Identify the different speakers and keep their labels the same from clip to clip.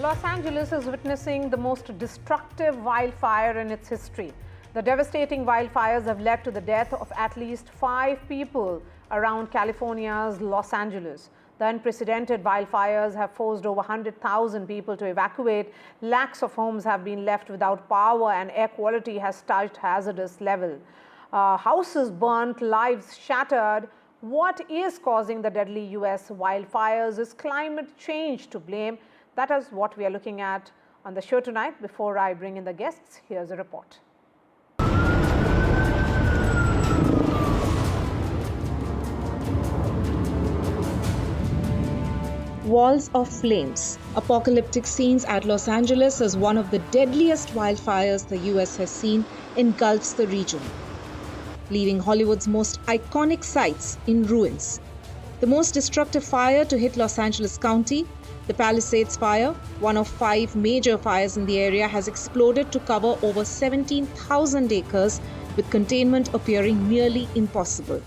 Speaker 1: Los Angeles is witnessing the most destructive wildfire in its history. The devastating wildfires have led to the death of at least 5 people around California's Los Angeles. The unprecedented wildfires have forced over 100,000 people to evacuate. Lakhs of homes have been left without power and air quality has touched hazardous level. Houses burnt, lives shattered. What is causing the deadly U.S. wildfires? Is climate change to blame? That is what we are looking at on the show tonight. Before I bring in the guests, here's a report.
Speaker 2: Walls of flames. Apocalyptic scenes at Los Angeles as one of the deadliest wildfires the U.S. has seen engulfs the region, leaving Hollywood's most iconic sites in ruins. The most destructive fire to hit Los Angeles County, the Palisades Fire, one of 5 major fires in the area, has exploded to cover over 17,000 acres, with containment appearing nearly impossible.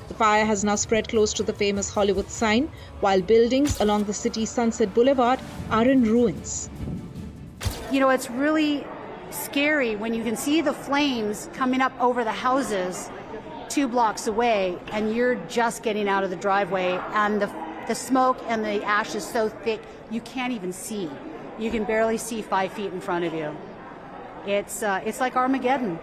Speaker 2: The fire has now spread close to the famous Hollywood sign, while buildings along the city's Sunset Boulevard are in ruins.
Speaker 3: You know, it's really scary when you can see the flames coming up over the houses 2 blocks away, and you're just getting out of the driveway, and the smoke and the ash is so thick you can't even see. You can barely see 5 feet in front of you. It's like Armageddon.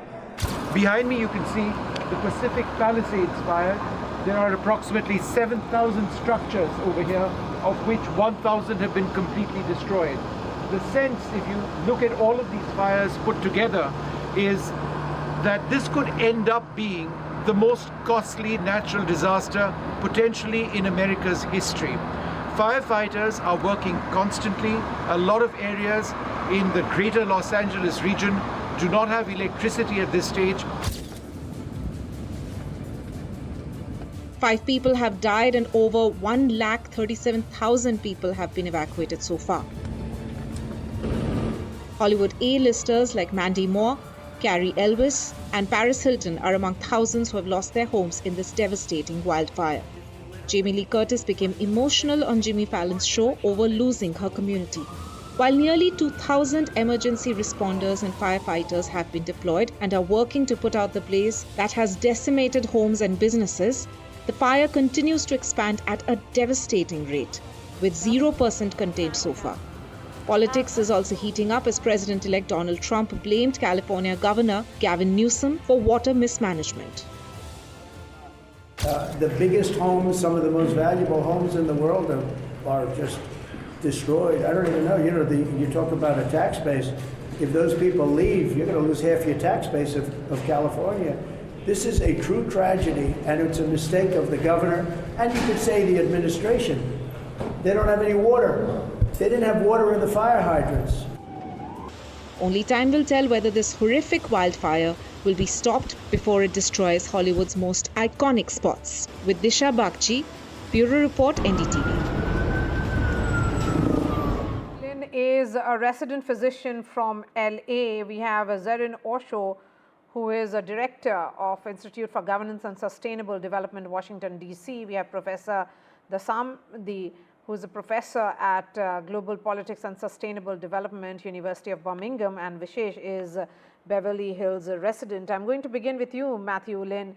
Speaker 4: Behind me you can see the Pacific Palisades fire. There are approximately 7,000 structures over here, of which 1,000 have been completely destroyed. The sense, if you look at all of these fires put together, is that this could end up being the most costly natural disaster potentially in America's history. Firefighters are working constantly. A lot of areas in the greater Los Angeles region do not have electricity at this stage.
Speaker 2: 5 people have died and over 137,000 people have been evacuated so far. Hollywood A-listers like Mandy Moore, Carrie Elwes and Paris Hilton are among thousands who have lost their homes in this devastating wildfire. Jamie Lee Curtis became emotional on Jimmy Fallon's show over losing her community. While nearly 2,000 emergency responders and firefighters have been deployed and are working to put out the blaze that has decimated homes and businesses, the fire continues to expand at a devastating rate, with 0% contained so far. Politics is also heating up as President-elect Donald Trump blamed California Governor Gavin Newsom for water mismanagement.
Speaker 5: The biggest homes, some of the most valuable homes in the world are just destroyed. I don't even know, you talk about a tax base. If those people leave, you're going to lose half your tax base of California. This is a true tragedy, and it's a mistake of the governor, and you could say the administration. They don't have any water. They didn't have water in the fire hydrants.
Speaker 2: Only time will tell whether this horrific wildfire will be stopped before it destroys Hollywood's most iconic spots. With Disha Bagchi, Bureau Report, NDTV.
Speaker 1: Lynn is a resident physician from LA. We have Zarin Osho, who is a director of Institute for Governance and Sustainable Development, Washington, D.C. We have Professor Dasam, who is a professor at Global Politics and Sustainable Development, University of Birmingham, and Vishesh is Beverly Hills resident. I'm going to begin with you, Matthew Lynn.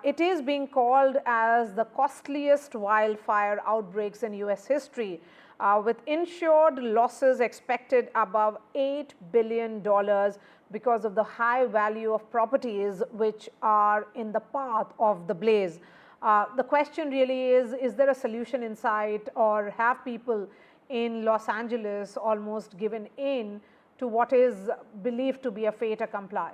Speaker 1: It is being called as the costliest wildfire outbreaks in U.S. history, with insured losses expected above $8 billion because of the high value of properties which are in the path of the blaze. The question really is there a solution in sight, or have people in Los Angeles almost given in to what is believed to be a fait accompli?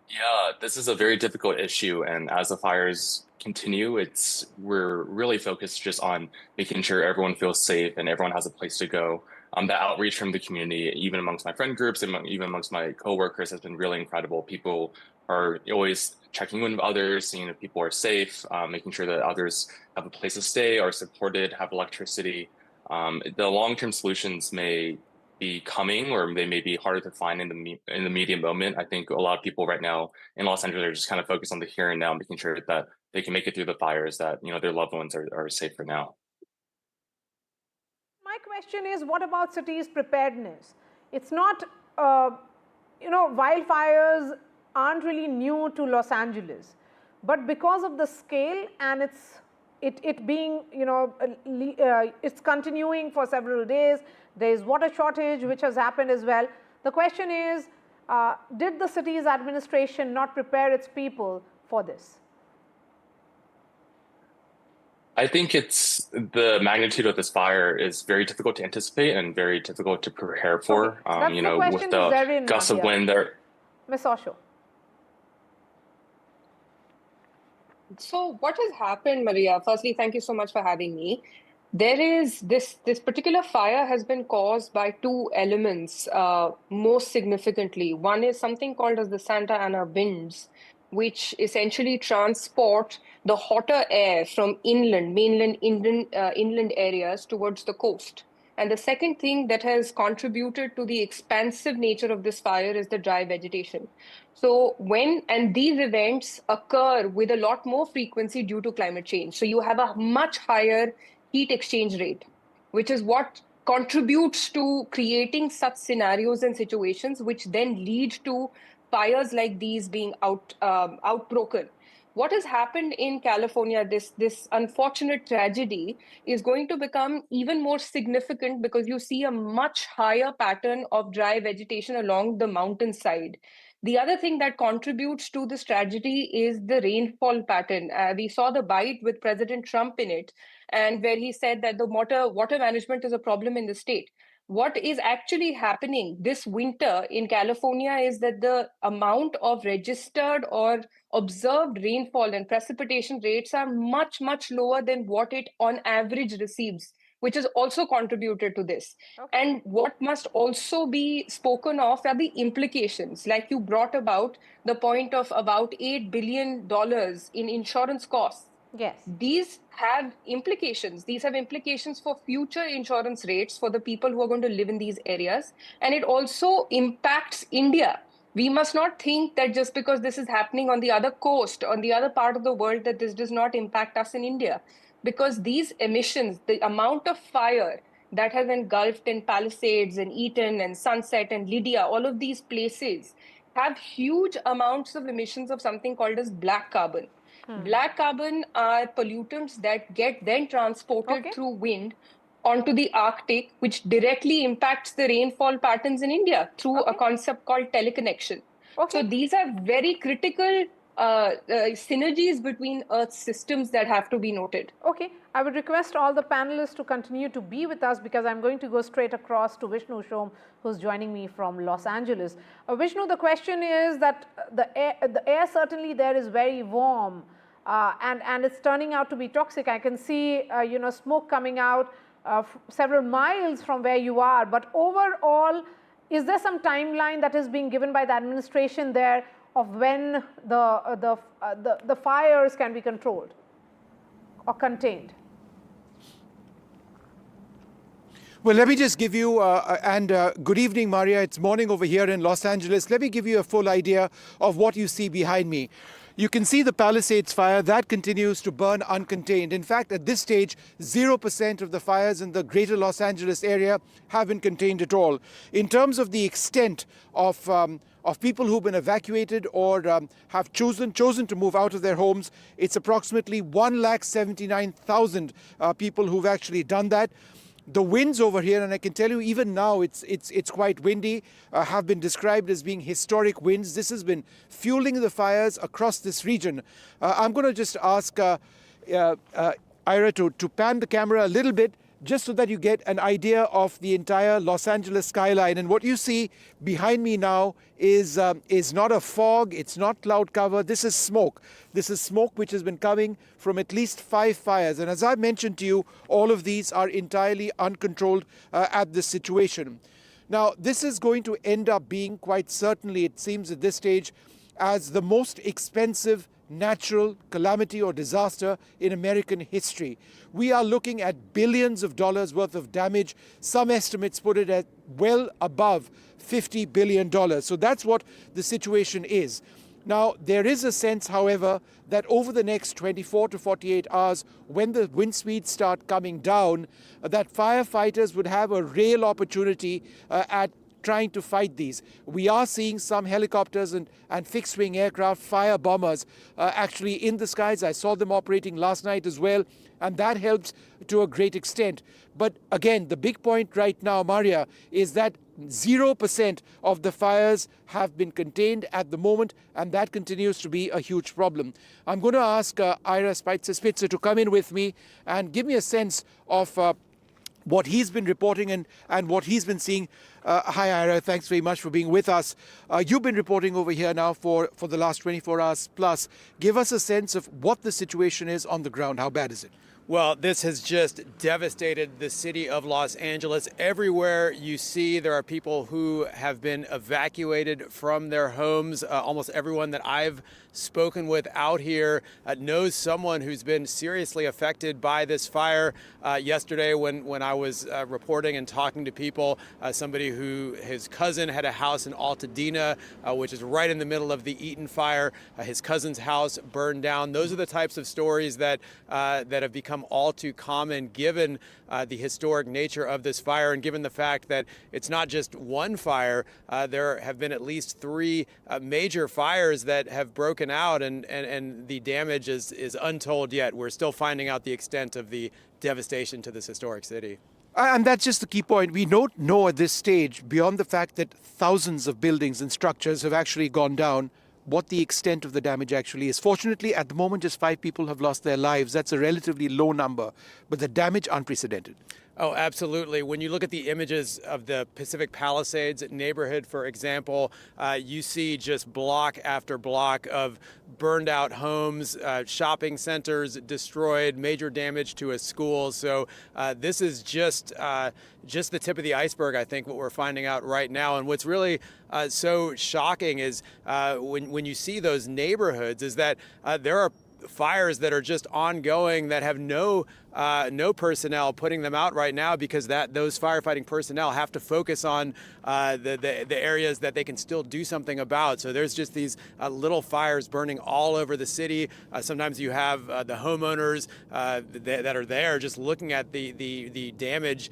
Speaker 6: Yeah, this is a very difficult issue, and as the fires continue, we're really focused just on making sure everyone feels safe and everyone has a place to go. The outreach from the community, even amongst my friend groups and even amongst my coworkers, has been really incredible. People are always checking in with others, seeing if people are safe, making sure that others have a place to stay, are supported, have electricity. The long-term solutions may be coming, or they may be harder to find in the immediate moment. I think a lot of people right now in Los Angeles are just kind of focused on the here and now, making sure that they can make it through the fires, that their loved ones are safe for now.
Speaker 1: question is, what about cities' preparedness? It's not, wildfires aren't really new to Los Angeles, but because of the scale and it being, it's continuing for several days, there is water shortage which has happened as well. The question is, did the city's administration not prepare its people for this?
Speaker 6: I think it's the magnitude of this fire is very difficult to anticipate and very difficult to prepare for.
Speaker 1: Okay. So that's the
Speaker 6: with the gusts of wind there.
Speaker 1: Ms. Osho.
Speaker 7: So what has happened, Maria? Firstly, thank you so much for having me. There is this particular fire has been caused by two elements, most significantly. One is something called as the Santa Ana winds, which essentially transport the hotter air from mainland inland areas towards the coast. And the second thing that has contributed to the expansive nature of this fire is the dry vegetation. So these events occur with a lot more frequency due to climate change. So you have a much higher heat exchange rate, which is what contributes to creating such scenarios and situations, which then lead to fires like these being outbroken. What has happened in California, this unfortunate tragedy, is going to become even more significant because you see a much higher pattern of dry vegetation along the mountainside. The other thing that contributes to this tragedy is the rainfall pattern. We saw the bite with President Trump in it, and where he said that the water management is a problem in the state. What is actually happening this winter in California is that the amount of registered or observed rainfall and precipitation rates are much, much lower than what it on average receives, which has also contributed to this. Okay. And what must also be spoken of are the implications, like you brought about the point of about $8 billion in insurance costs.
Speaker 1: Yes.
Speaker 7: These have implications. These have implications for future insurance rates for the people who are going to live in these areas. And it also impacts India. We must not think that just because this is happening on the other coast, on the other part of the world, that this does not impact us in India. Because these emissions, the amount of fire that has engulfed in Palisades and Eaton and Sunset and Lydia, all of these places have huge amounts of emissions of something called as black carbon. Black carbon are pollutants that get then transported through wind onto the Arctic, which directly impacts the rainfall patterns in India through a concept called teleconnection. So these are very critical synergies between Earth's systems that have to be noted.
Speaker 1: Okay, I would request all the panelists to continue to be with us because I'm going to go straight across to Vishnu Shom, who's joining me from Los Angeles. Vishnu, the question is that the air certainly there is very warm and it's turning out to be toxic. I can see smoke coming out several miles from where you are, but overall, is there some timeline that is being given by the administration there of when the fires can be controlled or contained?
Speaker 4: Well, let me just give you, good evening, Maria. It's morning over here in Los Angeles. Let me give you a full idea of what you see behind me. You can see the Palisades fire. That continues to burn uncontained. In fact, at this stage, 0% of the fires in the greater Los Angeles area have been contained at all. In terms of the extent of people who've been evacuated or have chosen to move out of their homes, it's approximately 179,000 people who've actually done that. The winds over here, and I can tell you even now it's quite windy, have been described as being historic winds. This has been fueling the fires across this region. I'm going to just ask Ira to pan the camera a little bit just so that you get an idea of the entire Los Angeles skyline. And what you see behind me now is not a fog, it's not cloud cover, this is smoke. This is smoke which has been coming from at least 5 fires. And as I mentioned to you, all of these are entirely uncontrolled at this situation. Now, this is going to end up being, quite certainly, it seems at this stage, as the most expensive natural calamity or disaster in American history. We are looking at billions of dollars worth of damage. Some estimates put it at well above $50 billion. So that's what the situation is. Now, there is a sense, however, that over the next 24 to 48 hours, when the wind speeds start coming down, that firefighters would have a real opportunity at trying to fight these. We are seeing some helicopters and fixed-wing aircraft, fire bombers, actually in the skies. I saw them operating last night as well, and that helps to a great extent. But again, the big point right now, Maria, is that 0% of the fires have been contained at the moment, and that continues to be a huge problem. I'm going to ask Ira Spitzer to come in with me and give me a sense of what he's been reporting and what he's been seeing. Hi, Ira. Thanks very much for being with us. You've been reporting over here now for the last 24 hours plus. Give us a sense of what the situation is on the ground. How bad is it?
Speaker 8: Well, this has just devastated the city of Los Angeles. Everywhere you see, there are people who have been evacuated from their homes. Almost everyone that I've spoken with out here knows someone who's been seriously affected by this fire. Yesterday, when I was reporting and talking to people, somebody who his cousin had a house in Altadena, which is right in the middle of the Eaton fire. His cousin's house burned down. Those are the types of stories that have become all too common given the historic nature of this fire and given the fact that it's not just one fire. There have been at least 3 major fires that have broken out, and the damage is untold yet. We're still finding out the extent of the devastation to this historic city.
Speaker 4: And that's just the key point. We don't know at this stage, beyond the fact that thousands of buildings and structures have actually gone down, what the extent of the damage actually is. Fortunately, at the moment, just 5 people have lost their lives. That's a relatively low number, but the damage unprecedented.
Speaker 8: Oh, absolutely. When you look at the images of the Pacific Palisades neighborhood, for example, you see just block after block of burned out homes, shopping centers destroyed, major damage to a school. So this is just the tip of the iceberg, I think, what we're finding out right now. And what's really so shocking is when you see those neighborhoods is that there are fires that are just ongoing that have no personnel putting them out right now because those firefighting personnel have to focus on the areas that they can still do something about. So there's just these little fires burning all over the city. Sometimes you have the homeowners that are there just looking at the damage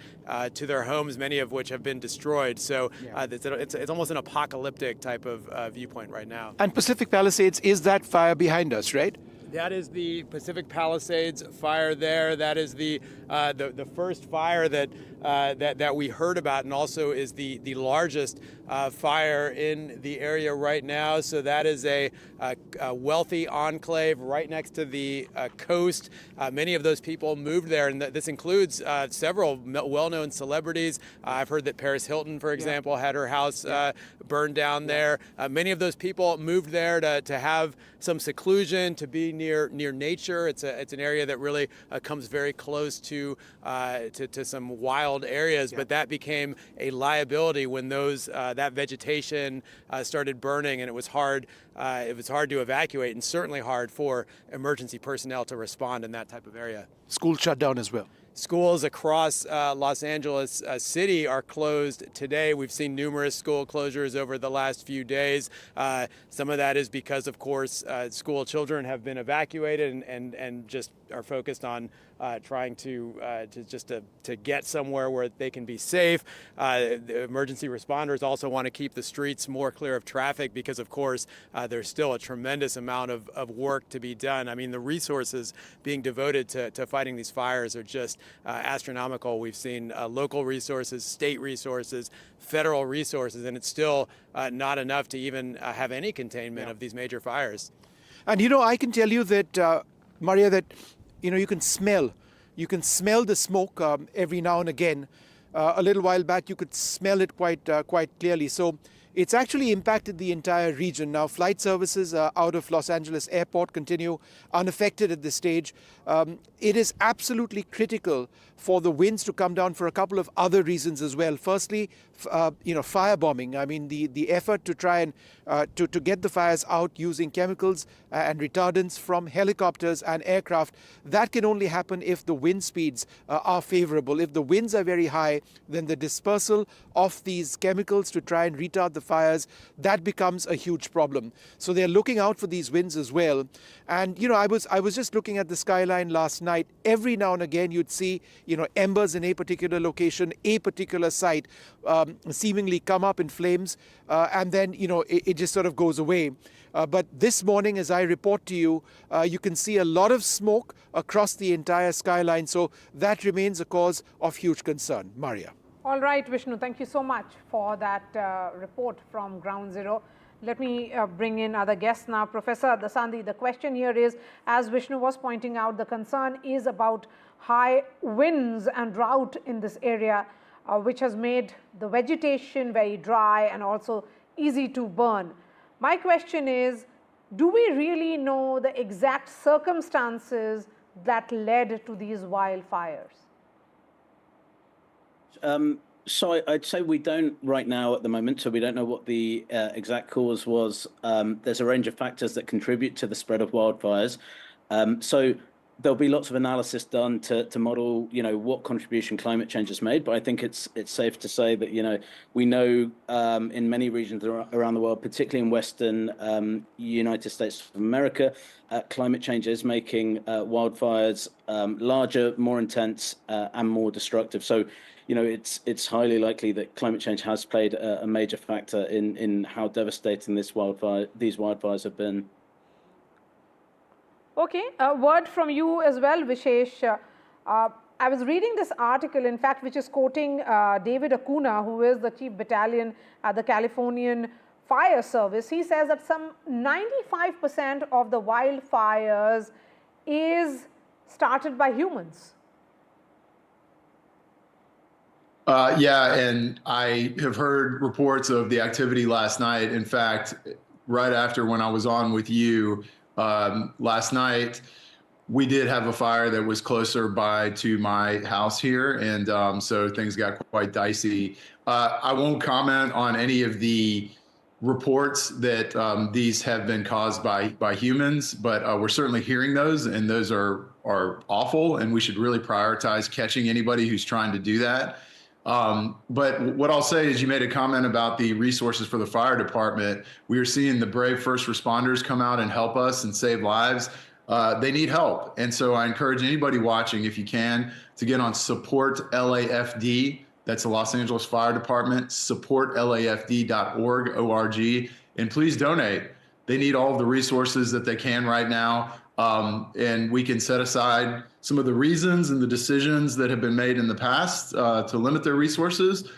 Speaker 8: to their homes, many of which have been destroyed. So it's almost an apocalyptic type of viewpoint right now.
Speaker 4: And Pacific Palisades is that fire behind us, right?
Speaker 8: That is the Pacific Palisades fire there. That is the first fire that we heard about, and also is the largest fire in the area right now. So that is a wealthy enclave right next to the coast. Many of those people moved there, and this includes several well-known celebrities. I've heard that Paris Hilton, for example, had her house burned down there. Many of those people moved there to have some seclusion, to be near nature. It's an area that really comes very close to some wild areas, but that became a liability when that vegetation started burning, and it was hard to evacuate, and certainly hard for emergency personnel to respond in that type of area.
Speaker 4: Schools shut down as well.
Speaker 8: Schools across Los Angeles City are closed today. We've seen numerous school closures over the last few days. Some of that is because, of course, school children have been evacuated and just are focused on trying to get somewhere where they can be safe. The emergency responders also want to keep the streets more clear of traffic because, of course, there's still a tremendous amount of work to be done. I mean, the resources being devoted to fighting these fires are just astronomical. We've seen local resources, state resources, federal resources, and it's still not enough to even have any containment of these major fires.
Speaker 4: And, I can tell you that, Maria, that, you can smell the smoke every now and again. A little while back, you could smell it quite clearly. So it's actually impacted the entire region. Now, flight services out of Los Angeles Airport continue unaffected at this stage. It is absolutely critical for the winds to come down for a couple of other reasons as well. Firstly, firebombing. I mean, the effort to try and to get the fires out using chemicals and retardants from helicopters and aircraft, that can only happen if the wind speeds are favorable. If the winds are very high, then the dispersal of these chemicals to try and retard the
Speaker 9: wildfires, that becomes a huge problem. So they're looking out for these winds as well. And, I was just looking at the skyline last night. Every now and again, you'd see, embers in a particular location, a particular site seemingly come up in flames. And then, it just sort of goes away. But this morning, as I report to you, you can see a lot of smoke across the entire skyline. So that remains a cause of huge concern. Maria.
Speaker 1: All right, Vishnu, thank you so much for that report from Ground Zero. Let me bring in other guests now. Professor Dasandi, the question here is, as Vishnu was pointing out, the concern is about high winds and drought in this area, which has made the vegetation very dry and also easy to burn. My question is, do we really know the exact circumstances that led to these wildfires?
Speaker 10: So I'd say we don't right now at the moment, so we don't know what the exact cause was. There's a range of factors that contribute to the spread of wildfires. So there'll be lots of analysis done to model, what contribution climate change has made. But I think it's safe to say that, we know in many regions around the world, particularly in Western United States of America, climate change is making wildfires larger, more intense, and more destructive. So, it's highly likely that climate change has played a major factor in how devastating these wildfires have been.
Speaker 1: Okay, a word from you as well, Vishesh. I was reading this article, in fact, which is quoting David Acuna, who is the chief battalion at the Californian Fire Service. He says that some 95% of the wildfires is started by humans.
Speaker 11: Yeah, and I have heard reports of the activity last night. In fact, right after when I was on with you last night, we did have a fire that was closer by to my house here, and so things got quite dicey. I won't comment on any of the reports that these have been caused by humans, but we're certainly hearing those, and those are awful, and we should really prioritize catching anybody who's trying to do that. But what I'll say is, you made a comment about the resources for the fire department. We are seeing the brave first responders come out and help us and save lives. They need help. And so I encourage anybody watching, if you can, to get on Support LAFD. That's the Los Angeles Fire Department, supportlafd.org, O-R-G, and please donate. They need all of the resources that they can right now. And we can set aside some of the reasons and the decisions that have been made in the past to limit their resources.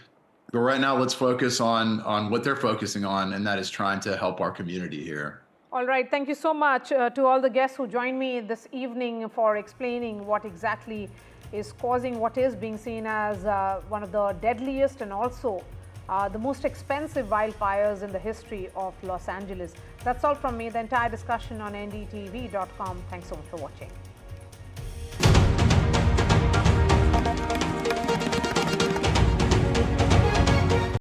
Speaker 11: But right now, let's focus on what they're focusing on, and that is trying to help our community here.
Speaker 1: All right. Thank you so much to all the guests who joined me this evening for explaining what exactly is causing what is being seen as one of the deadliest and also the most expensive wildfires in the history of Los Angeles. That's all from me. The entire discussion on NDTV.com. Thanks so much for watching.